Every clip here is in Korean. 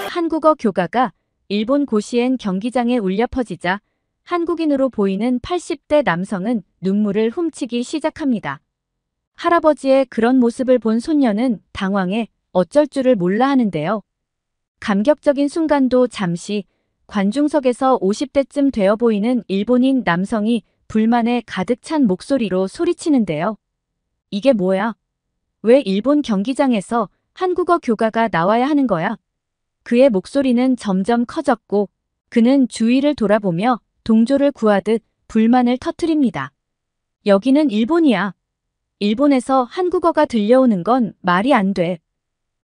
한국어 교가가 일본 고시엔 경기장에 울려 퍼지자 한국인으로 보이는 80대 남성은 눈물을 훔치기 시작합니다. 할아버지의 그런 모습을 본 손녀는 당황해 어쩔 줄을 몰라 하는데요. 감격적인 순간도 잠시 관중석에서 50대쯤 되어 보이는 일본인 남성이 불만에 가득 찬 목소리로 소리치는데요. 이게 뭐야? 왜 일본 경기장에서 한국어 교가가 나와야 하는 거야? 그의 목소리는 점점 커졌고 그는 주위를 돌아보며 동조를 구하듯 불만을 터뜨립니다. 여기는 일본이야. 일본에서 한국어가 들려오는 건 말이 안 돼.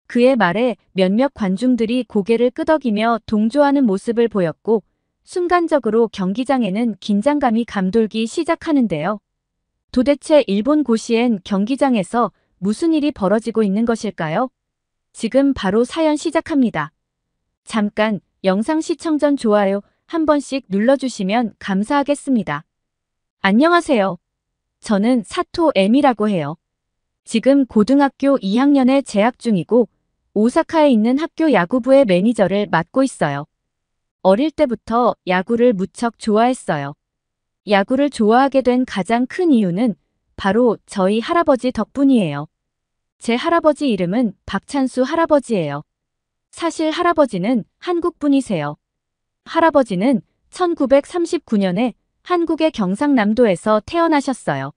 그의 말에 몇몇 관중들이 고개를 끄덕이며 동조하는 모습을 보였고 순간적으로 경기장에는 긴장감이 감돌기 시작하는데요. 도대체 일본 고시엔 경기장에서 무슨 일이 벌어지고 있는 것일까요? 지금 바로 사연 시작합니다. 잠깐 영상 시청 전 좋아요 한 번씩 눌러주시면 감사하겠습니다. 안녕하세요. 저는 사토 M이라고 해요. 지금 고등학교 2학년에 재학 중이고 오사카에 있는 학교 야구부의 매니저를 맡고 있어요. 어릴 때부터 야구를 무척 좋아했어요. 야구를 좋아하게 된 가장 큰 이유는 바로 저희 할아버지 덕분이에요. 제 할아버지 이름은 박찬수 할아버지예요. 사실 할아버지는 한국 분이세요. 할아버지는 1939년에 한국의 경상남도에서 태어나셨어요.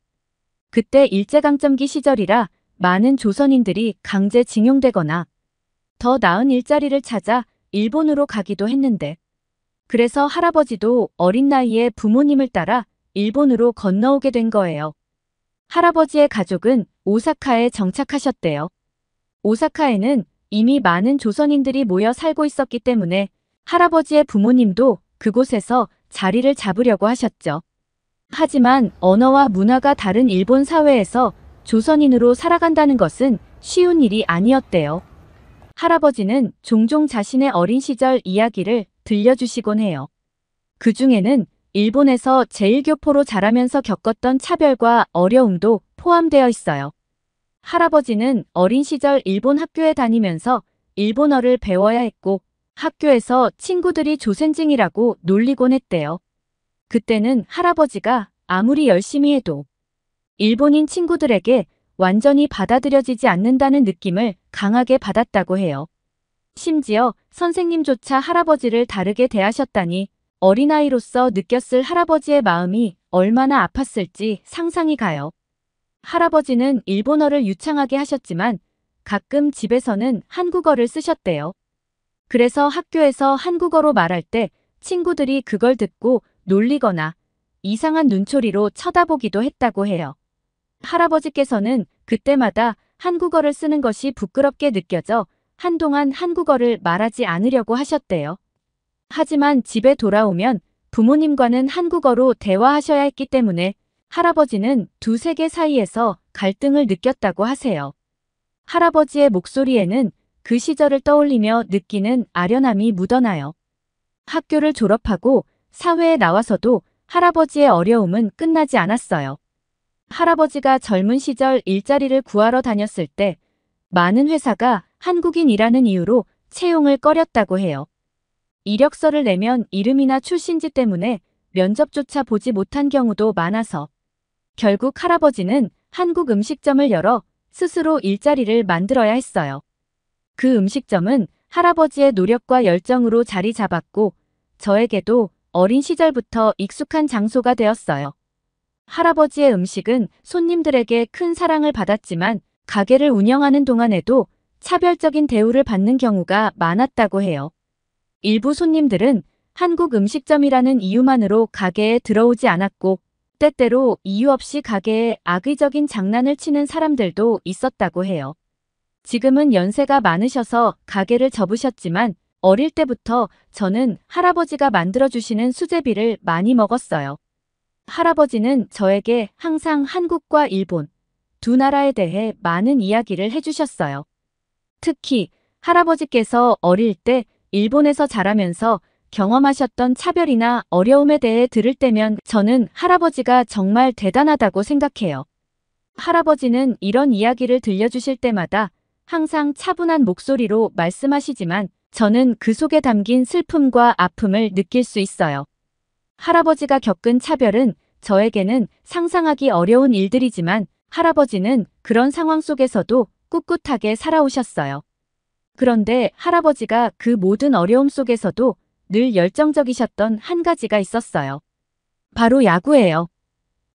그때 일제강점기 시절이라 많은 조선인들이 강제징용되거나 더 나은 일자리를 찾아 일본으로 가기도 했는데 그래서 할아버지도 어린 나이에 부모님을 따라 일본으로 건너오게 된 거예요. 할아버지의 가족은 오사카에 정착하셨대요. 오사카에는 이미 많은 조선인들이 모여 살고 있었기 때문에 할아버지의 부모님도 그곳에서 자리를 잡으려고 하셨죠. 하지만 언어와 문화가 다른 일본 사회에서 조선인으로 살아간다는 것은 쉬운 일이 아니었대요. 할아버지는 종종 자신의 어린 시절 이야기를 들려주시곤 해요. 그 중에는 일본에서 제1교포로 자라면서 겪었던 차별과 어려움도 포함되어 있어요. 할아버지는 어린 시절 일본 학교에 다니면서 일본어를 배워야 했고 학교에서 친구들이 조센징이라고 놀리곤 했대요. 그때는 할아버지가 아무리 열심히 해도 일본인 친구들에게 완전히 받아들여지지 않는다는 느낌을 강하게 받았다고 해요. 심지어 선생님조차 할아버지를 다르게 대하셨다니 어린아이로서 느꼈을 할아버지의 마음이 얼마나 아팠을지 상상이 가요. 할아버지는 일본어를 유창하게 하셨지만 가끔 집에서는 한국어를 쓰셨대요. 그래서 학교에서 한국어로 말할 때 친구들이 그걸 듣고 놀리거나 이상한 눈초리로 쳐다보기도 했다고 해요. 할아버지께서는 그때마다 한국어를 쓰는 것이 부끄럽게 느껴져 한동안 한국어를 말하지 않으려고 하셨대요. 하지만 집에 돌아오면 부모님과는 한국어로 대화하셔야 했기 때문에 할아버지는 두 세계 사이에서 갈등을 느꼈다고 하세요. 할아버지의 목소리에는 그 시절을 떠올리며 느끼는 아련함이 묻어나요. 학교를 졸업하고 사회에 나와서도 할아버지의 어려움은 끝나지 않았어요. 할아버지가 젊은 시절 일자리를 구하러 다녔을 때 많은 회사가 한국인이라는 이유로 채용을 꺼렸다고 해요. 이력서를 내면 이름이나 출신지 때문에 면접조차 보지 못한 경우도 많아서 결국 할아버지는 한국 음식점을 열어 스스로 일자리를 만들어야 했어요. 그 음식점은 할아버지의 노력과 열정으로 자리 잡았고 저에게도 어린 시절부터 익숙한 장소가 되었어요. 할아버지의 음식은 손님들에게 큰 사랑을 받았지만 가게를 운영하는 동안에도 차별적인 대우를 받는 경우가 많았다고 해요. 일부 손님들은 한국 음식점이라는 이유만으로 가게에 들어오지 않았고 때때로 이유 없이 가게에 악의적인 장난을 치는 사람들도 있었다고 해요. 지금은 연세가 많으셔서 가게를 접으셨지만 어릴 때부터 저는 할아버지가 만들어주시는 수제비를 많이 먹었어요. 할아버지는 저에게 항상 한국과 일본 두 나라에 대해 많은 이야기를 해주셨어요. 특히 할아버지께서 어릴 때 일본에서 자라면서 경험하셨던 차별이나 어려움에 대해 들을 때면 저는 할아버지가 정말 대단하다고 생각해요. 할아버지는 이런 이야기를 들려주실 때마다 항상 차분한 목소리로 말씀하시지만 저는 그 속에 담긴 슬픔과 아픔을 느낄 수 있어요. 할아버지가 겪은 차별은 저에게는 상상하기 어려운 일들이지만 할아버지는 그런 상황 속에서도 꿋꿋하게 살아오셨어요. 그런데 할아버지가 그 모든 어려움 속에서도 늘 열정적이셨던 한 가지가 있었어요. 바로 야구예요.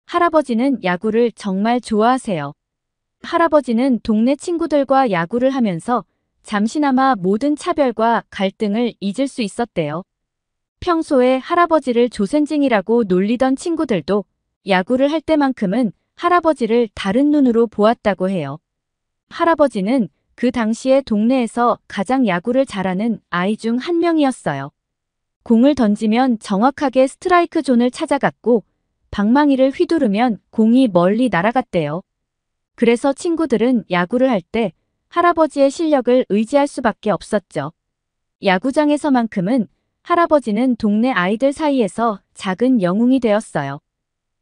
할아버지는 야구를 정말 좋아하세요. 할아버지는 동네 친구들과 야구를 하면서 잠시나마 모든 차별과 갈등을 잊을 수 있었대요. 평소에 할아버지를 조센징이라고 놀리던 친구들도 야구를 할 때만큼은 할아버지를 다른 눈으로 보았다고 해요. 할아버지는 그 당시에 동네에서 가장 야구를 잘하는 아이 중 한 명이었어요. 공을 던지면 정확하게 스트라이크 존을 찾아갔고 방망이를 휘두르면 공이 멀리 날아갔대요. 그래서 친구들은 야구를 할 때 할아버지의 실력을 의지할 수밖에 없었죠. 야구장에서만큼은 할아버지는 동네 아이들 사이에서 작은 영웅이 되었어요.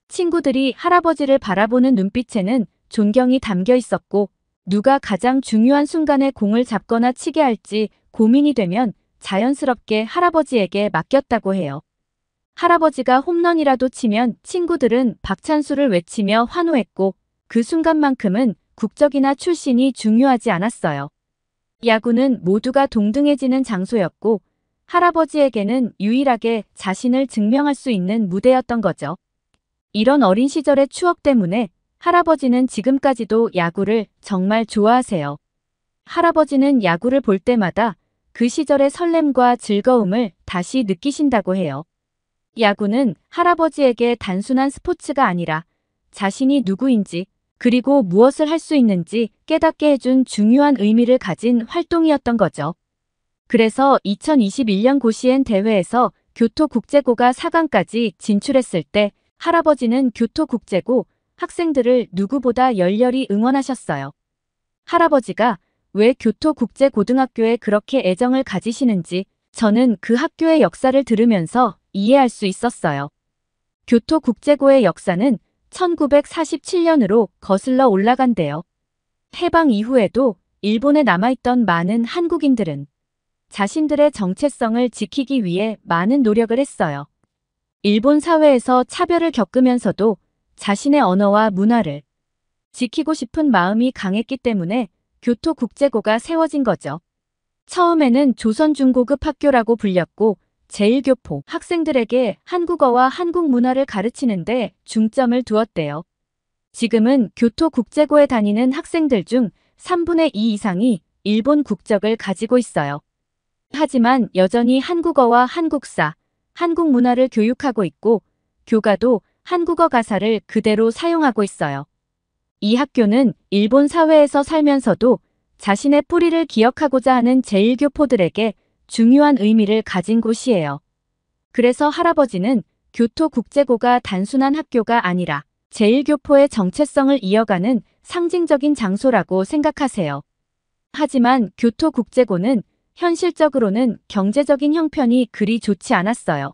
친구들이 할아버지를 바라보는 눈빛에는 존경이 담겨 있었고 누가 가장 중요한 순간에 공을 잡거나 치게 할지 고민이 되면 자연스럽게 할아버지에게 맡겼다고 해요. 할아버지가 홈런이라도 치면 친구들은 박찬수를 외치며 환호했고 그 순간만큼은 국적이나 출신이 중요하지 않았어요. 야구는 모두가 동등해지는 장소였고 할아버지에게는 유일하게 자신을 증명할 수 있는 무대였던 거죠. 이런 어린 시절의 추억 때문에 할아버지는 지금까지도 야구를 정말 좋아하세요. 할아버지는 야구를 볼 때마다 그 시절의 설렘과 즐거움을 다시 느끼신다고 해요. 야구는 할아버지에게 단순한 스포츠가 아니라 자신이 누구인지 그리고 무엇을 할 수 있는지 깨닫게 해준 중요한 의미를 가진 활동이었던 거죠. 그래서 2021년 고시엔 대회에서 교토국제고가 4강까지 진출했을 때 할아버지는 교토국제고 학생들을 누구보다 열렬히 응원하셨어요. 할아버지가 왜 교토국제고등학교에 그렇게 애정을 가지시는지 저는 그 학교의 역사를 들으면서 이해할 수 있었어요. 교토국제고의 역사는 1947년으로 거슬러 올라간대요. 해방 이후에도 일본에 남아있던 많은 한국인들은 자신들의 정체성을 지키기 위해 많은 노력을 했어요. 일본 사회에서 차별을 겪으면서도 자신의 언어와 문화를 지키고 싶은 마음이 강했기 때문에 교토국제고가 세워진 거죠. 처음에는 조선중고급 학교라고 불렸고 제1교포 학생들에게 한국어와 한국 문화를 가르치는데 중점을 두었대요. 지금은 교토국제고에 다니는 학생들 중 3분의 2 이상이 일본 국적을 가지고 있어요. 하지만 여전히 한국어와 한국사, 한국 문화를 교육하고 있고 교가도 한국어 가사를 그대로 사용하고 있어요. 이 학교는 일본 사회에서 살면서도 자신의 뿌리를 기억하고자 하는 제1교포들에게 중요한 의미를 가진 곳이에요. 그래서 할아버지는 교토국제고가 단순한 학교가 아니라 제1교포의 정체성을 이어가는 상징적인 장소라고 생각하세요. 하지만 교토국제고는 현실적으로는 경제적인 형편이 그리 좋지 않았어요.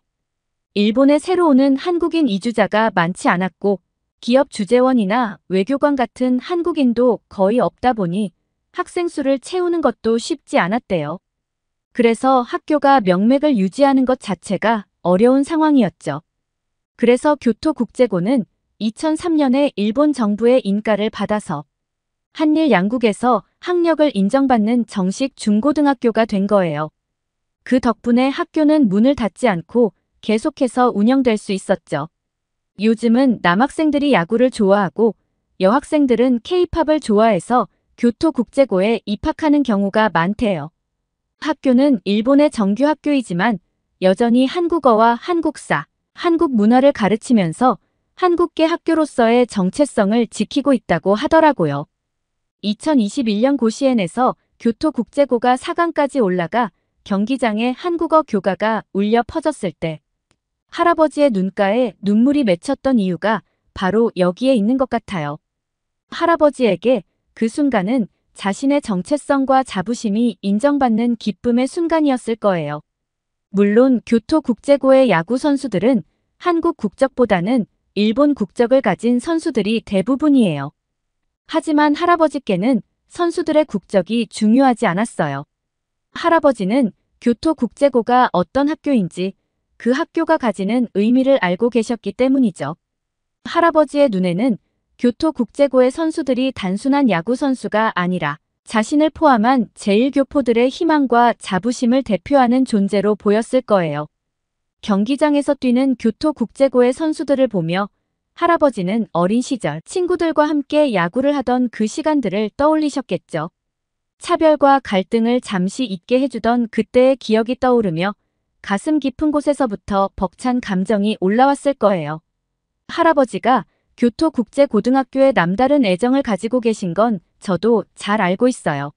일본에 새로 오는 한국인 이주자가 많지 않았고 기업 주재원이나 외교관 같은 한국인도 거의 없다 보니 학생 수를 채우는 것도 쉽지 않았대요. 그래서 학교가 명맥을 유지하는 것 자체가 어려운 상황이었죠. 그래서 교토국제고는 2003년에 일본 정부의 인가를 받아서 한일 양국에서 학력을 인정받는 정식 중고등학교가 된 거예요. 그 덕분에 학교는 문을 닫지 않고 계속해서 운영될 수 있었죠. 요즘은 남학생들이 야구를 좋아하고 여학생들은 K-팝을 좋아해서 교토국제고에 입학하는 경우가 많대요. 학교는 일본의 정규 학교이지만 여전히 한국어와 한국사, 한국 문화를 가르치면서 한국계 학교로서의 정체성을 지키고 있다고 하더라고요. 2021년 고시엔에서 교토국제고가 4강까지 올라가 경기장에 한국어 교가가 울려 퍼졌을 때 할아버지의 눈가에 눈물이 맺혔던 이유가 바로 여기에 있는 것 같아요. 할아버지에게 그 순간은 자신의 정체성과 자부심이 인정받는 기쁨의 순간이었을 거예요. 물론 교토국제고의 야구 선수들은 한국 국적보다는 일본 국적을 가진 선수들이 대부분이에요. 하지만 할아버지께는 선수들의 국적이 중요하지 않았어요. 할아버지는 교토국제고가 어떤 학교인지 그 학교가 가지는 의미를 알고 계셨기 때문이죠. 할아버지의 눈에는 교토국제고의 선수들이 단순한 야구 선수가 아니라 자신을 포함한 제1교포들의 희망과 자부심을 대표하는 존재로 보였을 거예요. 경기장에서 뛰는 교토국제고의 선수들을 보며 할아버지는 어린 시절 친구들과 함께 야구를 하던 그 시간들을 떠올리셨겠죠. 차별과 갈등을 잠시 잊게 해주던 그때의 기억이 떠오르며 가슴 깊은 곳에서부터 벅찬 감정이 올라왔을 거예요. 할아버지가 교토국제고등학교에 남다른 애정을 가지고 계신 건 저도 잘 알고 있어요.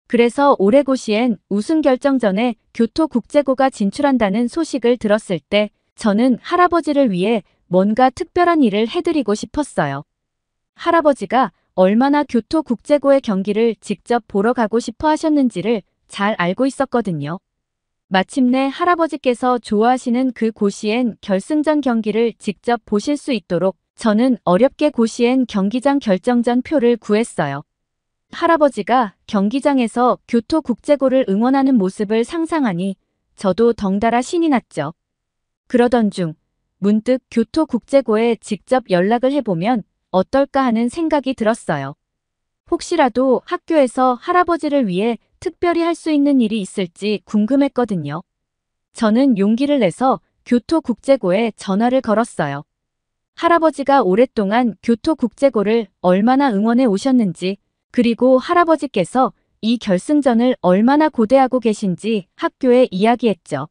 그래서 올해 고시엔 우승 결정전에 교토국제고가 진출한다는 소식을 들었을 때 저는 할아버지를 위해 뭔가 특별한 일을 해드리고 싶었어요. 할아버지가 얼마나 교토국제고의 경기를 직접 보러 가고 싶어 하셨는지를 잘 알고 있었거든요. 마침내 할아버지께서 좋아하시는 그 고시엔 결승전 경기를 직접 보실 수 있도록 저는 어렵게 고시엔 경기장 결정전 표를 구했어요. 할아버지가 경기장에서 교토국제고를 응원하는 모습을 상상하니 저도 덩달아 신이 났죠. 그러던 중 문득 교토국제고에 직접 연락을 해보면 어떨까 하는 생각이 들었어요. 혹시라도 학교에서 할아버지를 위해 특별히 할 수 있는 일이 있을지 궁금했거든요. 저는 용기를 내서 교토국제고에 전화를 걸었어요. 할아버지가 오랫동안 교토국제고를 얼마나 응원해 오셨는지, 그리고 할아버지께서 이 결승전을 얼마나 고대하고 계신지 학교에 이야기했죠.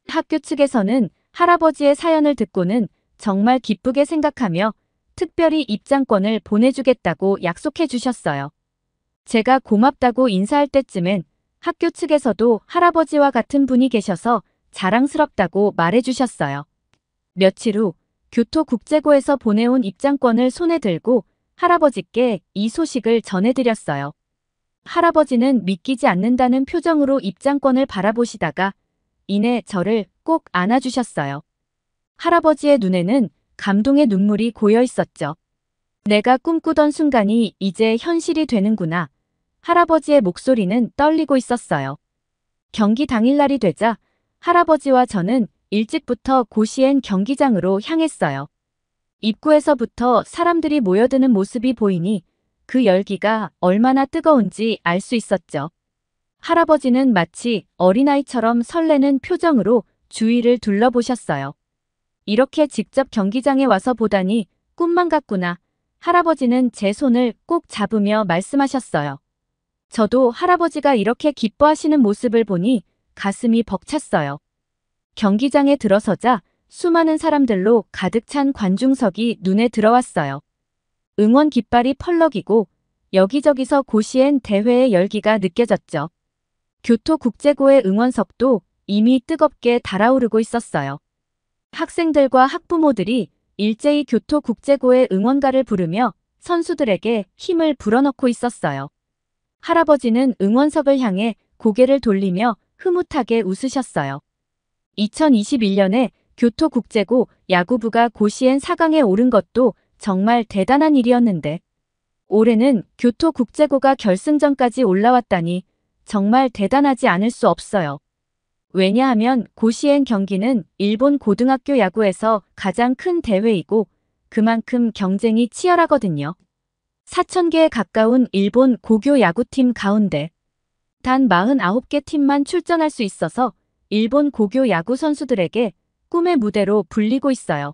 학교 측에서는 할아버지의 사연을 듣고는 정말 기쁘게 생각하며 특별히 입장권을 보내주겠다고 약속해 주셨어요. 제가 고맙다고 인사할 때쯤엔 학교 측에서도 할아버지와 같은 분이 계셔서 자랑스럽다고 말해 주셨어요. 며칠 후 교토국제고에서 보내온 입장권을 손에 들고 할아버지께 이 소식을 전해드렸어요. 할아버지는 믿기지 않는다는 표정으로 입장권을 바라보시다가 이내 저를 꼭 안아주셨어요. 할아버지의 눈에는 감동의 눈물이 고여 있었죠. 내가 꿈꾸던 순간이 이제 현실이 되는구나. 할아버지의 목소리는 떨리고 있었어요. 경기 당일날이 되자 할아버지와 저는 일찍부터 고시엔 경기장으로 향했어요. 입구에서부터 사람들이 모여드는 모습이 보이니 그 열기가 얼마나 뜨거운지 알 수 있었죠. 할아버지는 마치 어린아이처럼 설레는 표정으로 주위를 둘러보셨어요. 이렇게 직접 경기장에 와서 보다니 꿈만 같구나. 할아버지는 제 손을 꼭 잡으며 말씀하셨어요. 저도 할아버지가 이렇게 기뻐하시는 모습을 보니 가슴이 벅찼어요. 경기장에 들어서자 수많은 사람들로 가득 찬 관중석이 눈에 들어왔어요. 응원 깃발이 펄럭이고 여기저기서 고시엔 대회의 열기가 느껴졌죠. 교토국제고의 응원석도 이미 뜨겁게 달아오르고 있었어요. 학생들과 학부모들이 일제히 교토국제고의 응원가를 부르며 선수들에게 힘을 불어넣고 있었어요. 할아버지는 응원석을 향해 고개를 돌리며 흐뭇하게 웃으셨어요. 2021년에 교토국제고 야구부가 고시엔 4강에 오른 것도 정말 대단한 일이었는데 올해는 교토국제고가 결승전까지 올라왔다니 정말 대단하지 않을 수 없어요. 왜냐하면 고시엔 경기는 일본 고등학교 야구에서 가장 큰 대회이고 그만큼 경쟁이 치열하거든요. 4,000개에 가까운 일본 고교 야구팀 가운데 단 49개 팀만 출전할 수 있어서 일본 고교 야구 선수들에게 꿈의 무대로 불리고 있어요.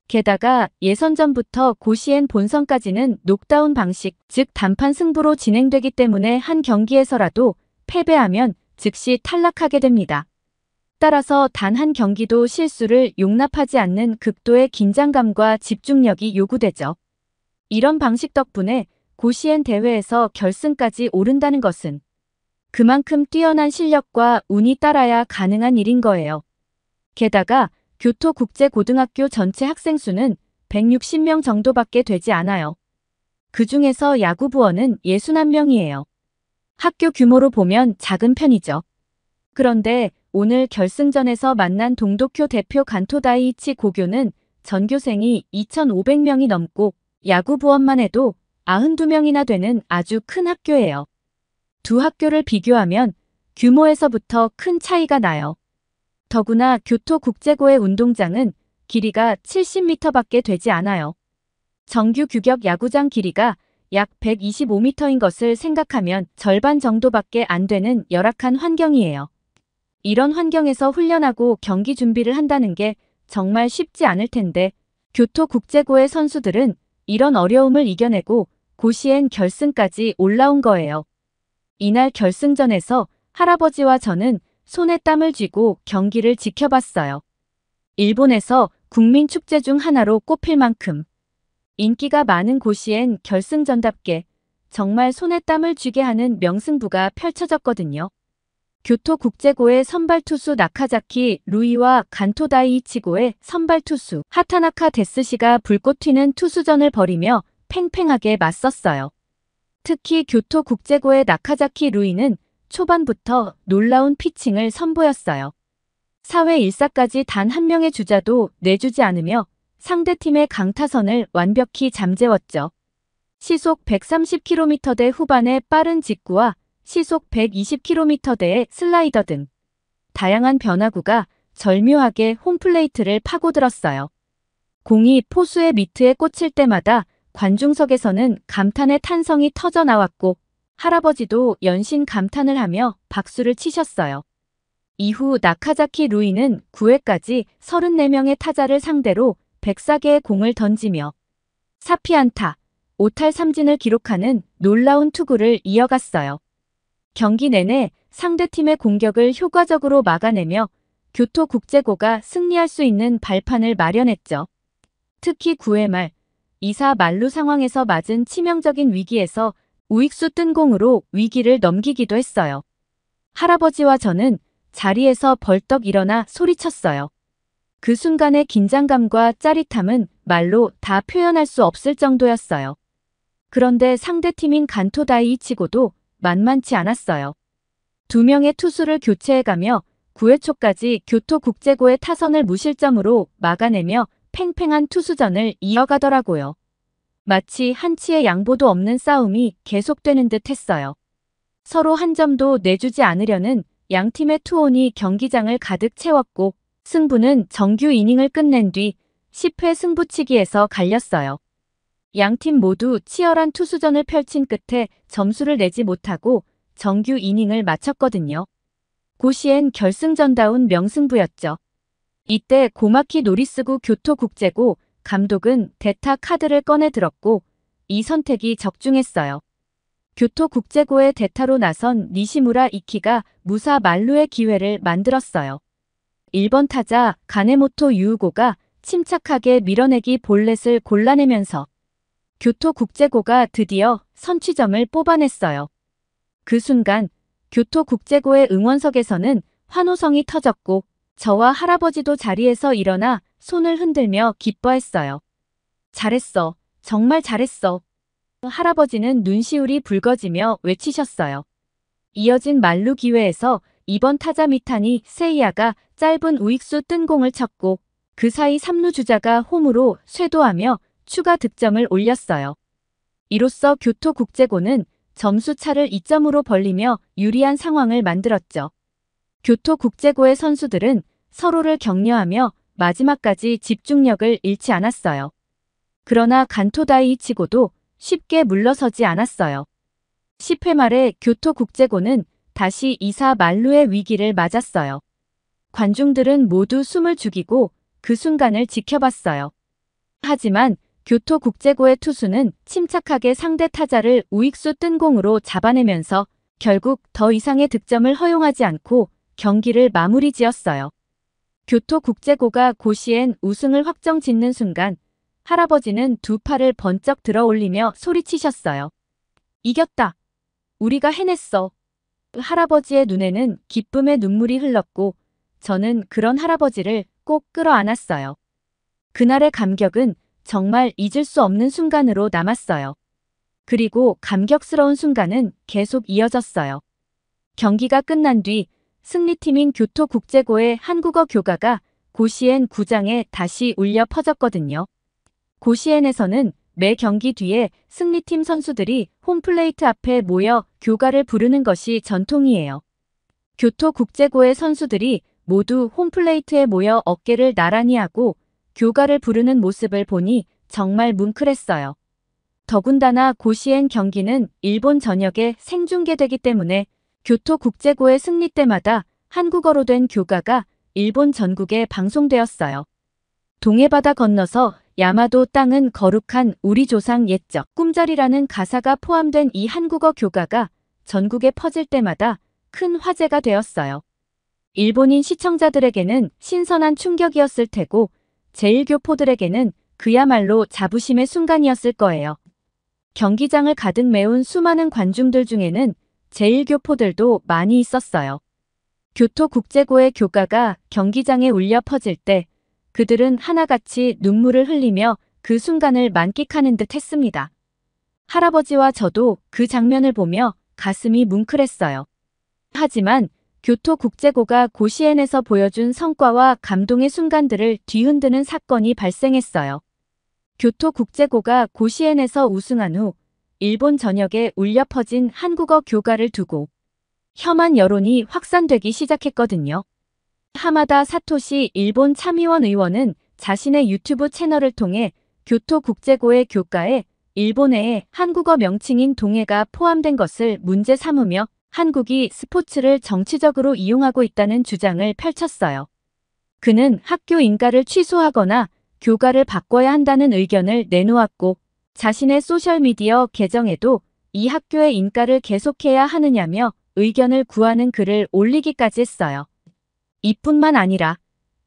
게다가 예선전부터 고시엔 본선까지는 녹다운 방식, 즉 단판 승부로 진행되기 때문에 한 경기에서라도 패배하면 즉시 탈락하게 됩니다. 따라서 단 한 경기도 실수를 용납하지 않는 극도의 긴장감과 집중력이 요구되죠. 이런 방식 덕분에 고시엔 대회에서 결승까지 오른다는 것은 그만큼 뛰어난 실력과 운이 따라야 가능한 일인 거예요. 게다가 교토국제고등학교 전체 학생 수는 160명 정도밖에 되지 않아요. 그 중에서 야구부원은 61명이에요. 학교 규모로 보면 작은 편이죠. 그런데 오늘 결승전에서 만난 동도쿄 대표 간토다이이치 고교는 전교생이 2,500명이 넘고 야구부원만 해도 92명이나 되는 아주 큰 학교예요. 두 학교를 비교하면 규모에서부터 큰 차이가 나요. 더구나 교토국제고의 운동장은 길이가 70m밖에 되지 않아요. 정규 규격 야구장 길이가 약 125m인 것을 생각하면 절반 정도밖에 안 되는 열악한 환경이에요. 이런 환경에서 훈련하고 경기 준비를 한다는 게 정말 쉽지 않을 텐데 교토국제고의 선수들은 이런 어려움을 이겨내고 고시엔 결승까지 올라온 거예요. 이날 결승전에서 할아버지와 저는 손에 땀을 쥐고 경기를 지켜봤어요. 일본에서 국민축제 중 하나로 꼽힐 만큼 인기가 많은 고시엔 결승전답게 정말 손에 땀을 쥐게 하는 명승부가 펼쳐졌거든요. 교토국제고의 선발 투수 나카자키 루이와 간토 다이이치고의 선발 투수 하타나카 데스시가 불꽃 튀는 투수전을 벌이며 팽팽하게 맞섰어요. 특히 교토국제고의 나카자키 루이는 초반부터 놀라운 피칭을 선보였어요. 4회 1사까지 단 한 명의 주자도 내주지 않으며 상대팀의 강타선을 완벽히 잠재웠죠. 시속 130km대 후반의 빠른 직구와 시속 120km대의 슬라이더 등 다양한 변화구가 절묘하게 홈플레이트를 파고들었어요. 공이 포수의 미트에 꽂힐 때마다 관중석에서는 감탄의 탄성이 터져 나왔고 할아버지도 연신 감탄을 하며 박수를 치셨어요. 이후 나카자키 루이는 9회까지 34명의 타자를 상대로 104개의 공을 던지며 4피안타, 5탈 3진을 기록하는 놀라운 투구를 이어갔어요. 경기 내내 상대팀의 공격을 효과적으로 막아내며 교토국제고가 승리할 수 있는 발판을 마련했죠. 특히 9회 말 2사 만루 상황에서 맞은 치명적인 위기에서 우익수 뜬 공으로 위기를 넘기기도 했어요. 할아버지와 저는 자리에서 벌떡 일어나 소리쳤어요. 그 순간의 긴장감과 짜릿함은 말로 다 표현할 수 없을 정도였어요. 그런데 상대팀인 간토 다이이치고도 만만치 않았어요. 2명의 투수를 교체해가며 9회 초까지 교토국제고의 타선을 무실점으로 막아내며 팽팽한 투수전을 이어가더라고요. 마치 한치의 양보도 없는 싸움이 계속되는 듯 했어요. 서로 한 점도 내주지 않으려는 양팀의 투혼이 경기장을 가득 채웠고 승부는 정규 이닝을 끝낸 뒤 10회 승부치기에서 갈렸어요. 양팀 모두 치열한 투수전을 펼친 끝에 점수를 내지 못하고 정규 이닝을 마쳤거든요. 고시엔 결승전다운 명승부였죠. 이때 고마키 노리스구 교토국제고 감독은 대타 카드를 꺼내 들었고 이 선택이 적중했어요. 교토국제고의 대타로 나선 니시무라 이키가 무사 만루의 기회를 만들었어요. 1번 타자 가네모토 유우고가 침착하게 밀어내기 볼넷을 골라내면서 교토국제고가 드디어 선취점을 뽑아냈어요. 그 순간 교토국제고의 응원석에서는 환호성이 터졌고 저와 할아버지도 자리에서 일어나 손을 흔들며 기뻐했어요. 잘했어. 정말 잘했어. 할아버지는 눈시울이 붉어지며 외치셨어요. 이어진 만루 기회에서 2번 타자 미타니 세이야가 짧은 우익수 뜬 공을 쳤고 그 사이 3루 주자가 홈으로 쇄도하며 추가 득점을 올렸어요. 이로써 교토국제고는 점수차를 2점으로 벌리며 유리한 상황을 만들었죠. 교토국제고의 선수들은 서로를 격려하며 마지막까지 집중력을 잃지 않았어요. 그러나 간토 다이이치고도 쉽게 물러서지 않았어요. 10회 말에 교토국제고는 다시 2사 만루의 위기를 맞았어요. 관중들은 모두 숨을 죽이고 그 순간을 지켜봤어요. 하지만 교토국제고의 투수는 침착하게 상대 타자를 우익수 뜬 공으로 잡아내면서 결국 더 이상의 득점을 허용하지 않고 경기를 마무리 지었어요. 교토국제고가 고시엔 우승을 확정짓는 순간 할아버지는 두 팔을 번쩍 들어 올리며 소리치셨어요. 이겼다. 우리가 해냈어. 할아버지의 눈에는 기쁨의 눈물이 흘렀고 저는 그런 할아버지를 꼭 끌어안았어요. 그날의 감격은 정말 잊을 수 없는 순간으로 남았어요. 그리고 감격스러운 순간은 계속 이어졌어요. 경기가 끝난 뒤 승리팀인 교토국제고의 한국어 교가가 고시엔 구장에 다시 울려 퍼졌거든요. 고시엔에서는 매 경기 뒤에 승리팀 선수들이 홈플레이트 앞에 모여 교가를 부르는 것이 전통이에요. 교토국제고의 선수들이 모두 홈플레이트에 모여 어깨를 나란히 하고 교가를 부르는 모습을 보니 정말 뭉클했어요. 더군다나 고시엔 경기는 일본 전역에 생중계되기 때문에 교토국제고의 승리 때마다 한국어로 된 교가가 일본 전국에 방송되었어요. 동해바다 건너서 야마도 땅은 거룩한 우리 조상 옛적 꿈자리라는 가사가 포함된 이 한국어 교가가 전국에 퍼질 때마다 큰 화제가 되었어요. 일본인 시청자들에게는 신선한 충격이었을 테고 제1교포들에게는 그야말로 자부심의 순간이었을 거예요. 경기장을 가득 메운 수많은 관중들 중에는 제1교포들도 많이 있었어요. 교토국제고의 교가가 경기장에 울려 퍼질 때 그들은 하나같이 눈물을 흘리며 그 순간을 만끽하는 듯 했습니다. 할아버지와 저도 그 장면을 보며 가슴이 뭉클했어요. 하지만 교토국제고가 고시엔에서 보여준 성과와 감동의 순간들을 뒤흔드는 사건이 발생했어요. 교토국제고가 고시엔에서 우승한 후 일본 전역에 울려 퍼진 한국어 교가를 두고 혐한 여론이 확산되기 시작했거든요. 하마다 사토시 일본 참의원 의원은 자신의 유튜브 채널을 통해 교토국제고의 교가에 일본어의 한국어 명칭인 동해가 포함된 것을 문제 삼으며 한국이 스포츠를 정치적으로 이용하고 있다는 주장을 펼쳤어요. 그는 학교 인가를 취소하거나 교가를 바꿔야 한다는 의견을 내놓았고 자신의 소셜미디어 계정에도 이 학교의 인가를 계속해야 하느냐며 의견을 구하는 글을 올리기까지 했어요. 이뿐만 아니라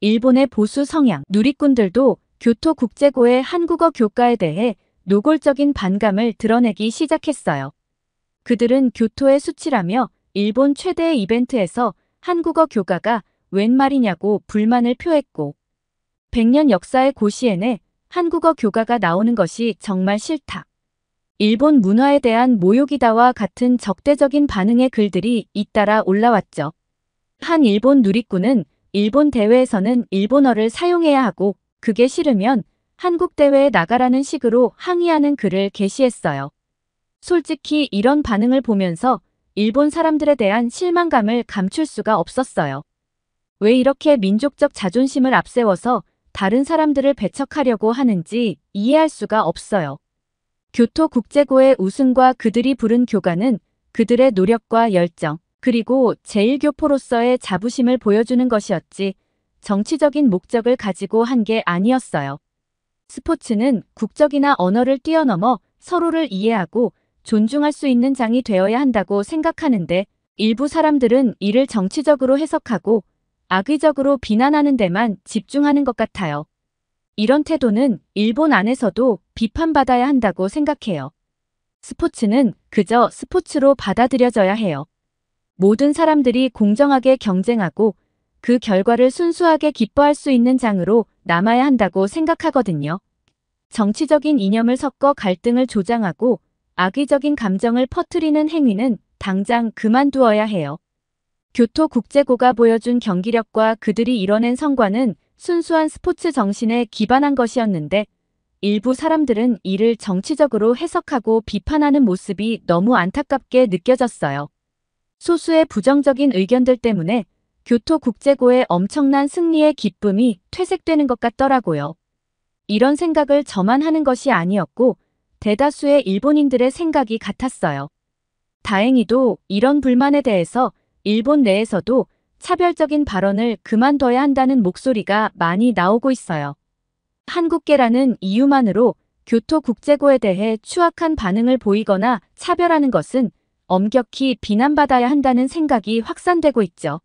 일본의 보수 성향 누리꾼들도 교토국제고의 한국어 교가에 대해 노골적인 반감을 드러내기 시작했어요. 그들은 교토의 수치라며 일본 최대의 이벤트에서 한국어 교가가 웬 말이냐고 불만을 표했고 100년 역사의 고시엔에 한국어 교가가 나오는 것이 정말 싫다. 일본 문화에 대한 모욕이다와 같은 적대적인 반응의 글들이 잇따라 올라왔죠. 한 일본 누리꾼은 일본 대회에서는 일본어를 사용해야 하고 그게 싫으면 한국 대회에 나가라는 식으로 항의하는 글을 게시했어요. 솔직히 이런 반응을 보면서 일본 사람들에 대한 실망감을 감출 수가 없었어요. 왜 이렇게 민족적 자존심을 앞세워서 다른 사람들을 배척하려고 하는지 이해할 수가 없어요. 교토국제고의 우승과 그들이 부른 교가는 그들의 노력과 열정, 그리고 제1교포로서의 자부심을 보여주는 것이었지 정치적인 목적을 가지고 한 게 아니었어요. 스포츠는 국적이나 언어를 뛰어넘어 서로를 이해하고 존중할 수 있는 장이 되어야 한다고 생각하는데 일부 사람들은 이를 정치적으로 해석하고 악의적으로 비난하는 데만 집중하는 것 같아요. 이런 태도는 일본 안에서도 비판받아야 한다고 생각해요. 스포츠는 그저 스포츠로 받아들여져야 해요. 모든 사람들이 공정하게 경쟁하고 그 결과를 순수하게 기뻐할 수 있는 장으로 남아야 한다고 생각하거든요. 정치적인 이념을 섞어 갈등을 조장하고 악의적인 감정을 퍼뜨리는 행위는 당장 그만두어야 해요. 교토국제고가 보여준 경기력과 그들이 이뤄낸 성과는 순수한 스포츠 정신에 기반한 것이었는데 일부 사람들은 이를 정치적으로 해석하고 비판하는 모습이 너무 안타깝게 느껴졌어요. 소수의 부정적인 의견들 때문에 교토국제고의 엄청난 승리의 기쁨이 퇴색되는 것 같더라고요. 이런 생각을 저만 하는 것이 아니었고 대다수의 일본인들의 생각이 같았어요. 다행히도 이런 불만에 대해서 일본 내에서도 차별적인 발언을 그만둬야 한다는 목소리가 많이 나오고 있어요. 한국계라는 이유만으로 교토국제고에 대해 추악한 반응을 보이거나 차별하는 것은 엄격히 비난받아야 한다는 생각이 확산되고 있죠.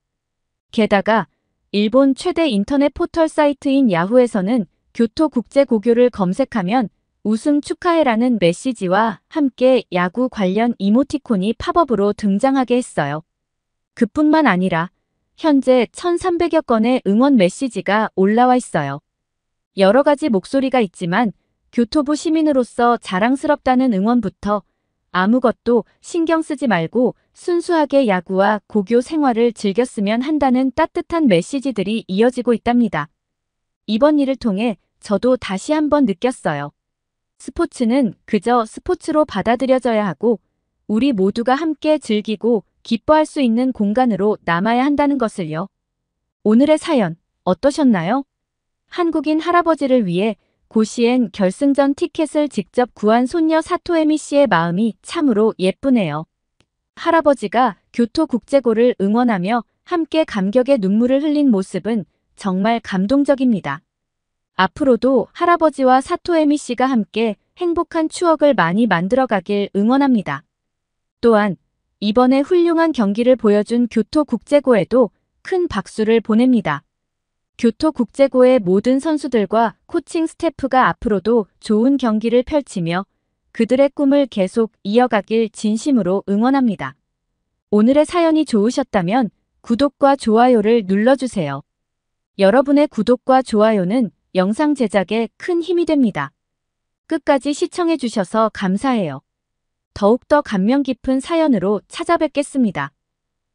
게다가 일본 최대 인터넷 포털 사이트인 야후에서는 교토국제고교를 검색하면 우승 축하해라는 메시지와 함께 야구 관련 이모티콘이 팝업으로 등장하게 했어요. 그뿐만 아니라 현재 1,300여 건의 응원 메시지가 올라와 있어요. 여러 가지 목소리가 있지만 교토부 시민으로서 자랑스럽다는 응원부터 아무것도 신경 쓰지 말고 순수하게 야구와 고교 생활을 즐겼으면 한다는 따뜻한 메시지들이 이어지고 있답니다. 이번 일을 통해 저도 다시 한번 느꼈어요. 스포츠는 그저 스포츠로 받아들여져야 하고 우리 모두가 함께 즐기고 기뻐할 수 있는 공간으로 남아야 한다는 것을요. 오늘의 사연 어떠셨나요? 한국인 할아버지를 위해 고시엔 결승전 티켓을 직접 구한 손녀 사토에미 씨의 마음이 참으로 예쁘네요. 할아버지가 교토국제고를 응원하며 함께 감격의 눈물을 흘린 모습은 정말 감동적입니다. 앞으로도 할아버지와 사토에미 씨가 함께 행복한 추억을 많이 만들어가길 응원합니다. 또한 이번에 훌륭한 경기를 보여준 교토국제고에도 큰 박수를 보냅니다. 교토국제고의 모든 선수들과 코칭 스태프가 앞으로도 좋은 경기를 펼치며 그들의 꿈을 계속 이어가길 진심으로 응원합니다. 오늘의 사연이 좋으셨다면 구독과 좋아요를 눌러주세요. 여러분의 구독과 좋아요는 영상 제작에 큰 힘이 됩니다. 끝까지 시청해주셔서 감사해요. 더욱더 감명 깊은 사연으로 찾아뵙겠습니다.